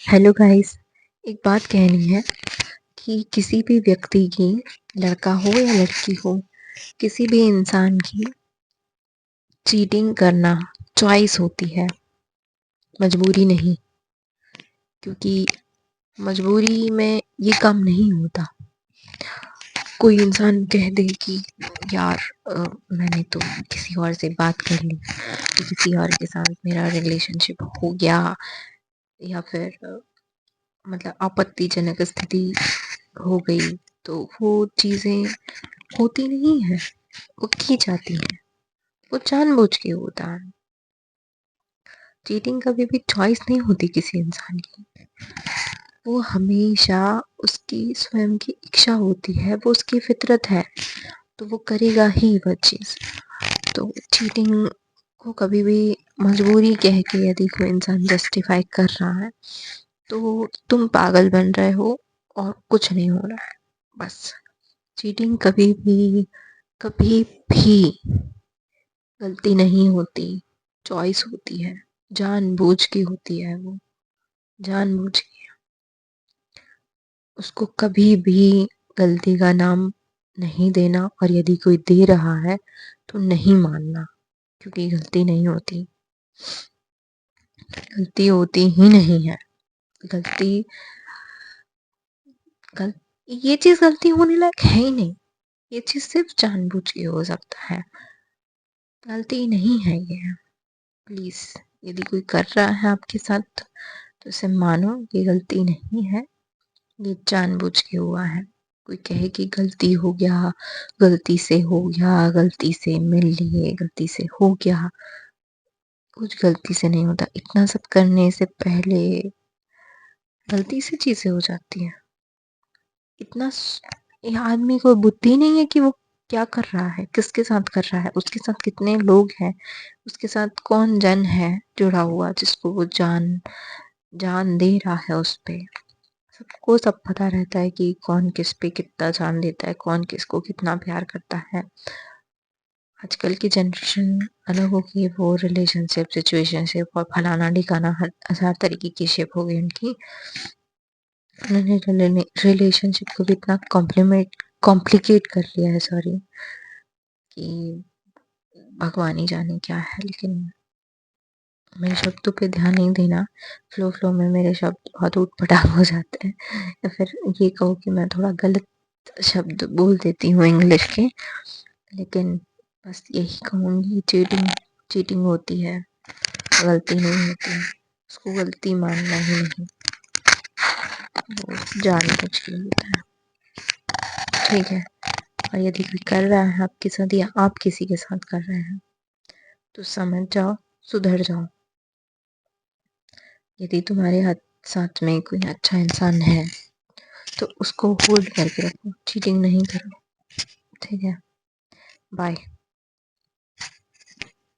Hello guys. एक बात कहनी है कि किसी भी व्यक्ति की, लड़का हो या लड़की हो, किसी भी इंसान की चीटिंग करना चॉइस होती है, मजबूरी नहीं। क्योंकि मजबूरी में ये काम नहीं होता। कोई इंसान कह दे कि यार मैंने तो किसी और से बात कर ली, तो किसी और के साथ मेरा रिलेशनशिप हो गया, या फिर मतलब आपत्तिजनक स्थिति हो गई, तो वो चीज़ें होती नहीं है, वो की जाती हैं, वो जानबूझ के होता है। चीटिंग कभी भी चॉइस नहीं होती किसी इंसान की, वो हमेशा उसकी स्वयं की इच्छा होती है, वो उसकी फितरत है, तो वो करेगा ही वह चीज़। तो चीटिंग को कभी भी मजबूरी कह के यदि कोई इंसान जस्टिफाई कर रहा है, तो तुम पागल बन रहे हो और कुछ नहीं हो रहा है, बस। चीटिंग कभी भी गलती नहीं होती, चॉइस होती है, जानबूझ के होती है वो, जानबूझ के। उसको कभी भी गलती का नाम नहीं देना, और यदि कोई दे रहा है तो नहीं मानना, क्योंकि गलती नहीं होती, गलती होती ही नहीं है। गलती गल, ये चीज़ गलती होने लायक है ही नहीं, ये चीज़ सिर्फ जानबूझ के हो सकता है, गलती नहीं है ये। प्लीज़, यदि कोई कर रहा है आपके साथ तो उसे मानो ये गलती नहीं है, ये जानबूझ के हुआ है। कोई कहे कि गलती हो गया, गलती से हो गया, गलती से मिल लिए, गलती से हो गया, कुछ गलती से नहीं होता। इतना सब करने से पहले गलती से चीज़ें हो जाती हैं। ये आदमी को बुद्धि नहीं है कि वो क्या कर रहा है, किसके साथ कर रहा है, उसके साथ कितने लोग हैं, उसके साथ कौन जन है जुड़ा हुआ, जिसको वो जान जान दे रहा है उस पे। सबको सब पता रहता है कि कौन किस पे कितना जान देता है, कौन किसको कितना प्यार करता है। आजकल की जनरेशन अलग हो गई, वो रिलेशनशिप, सिचुएशनशिप और फलाना ढिकाना हर हजार तरीके की शिप हो गई उनकी। उन्होंने रिलेशनशिप को भी इतना कॉम्प्लिकेट कर लिया है, सॉरी, कि भगवान ही जाने क्या है। लेकिन मेरे शब्दों पे ध्यान नहीं देना, फ्लो में मेरे शब्द बहुत ऊट-पटांग हो जाते हैं, या फिर ये कहो कि मैं थोड़ा गलत शब्द बोल देती हूँ इंग्लिश के। लेकिन बस यही कहूँगी, चीटिंग चीटिंग होती है, गलती नहीं होती, उसको गलती मानना ही नहीं, वो जानबूझ के होता है, ठीक है। और यदि कोई कर रहा है आपके साथ या आप किसी के साथ कर रहे हैं, तो समझ जाओ, सुधर जाओ। यदि तुम्हारे हाथ साथ में कोई अच्छा इंसान है तो उसको होल्ड करके रखो, चीटिंग नहीं करो, ठीक है। बाय।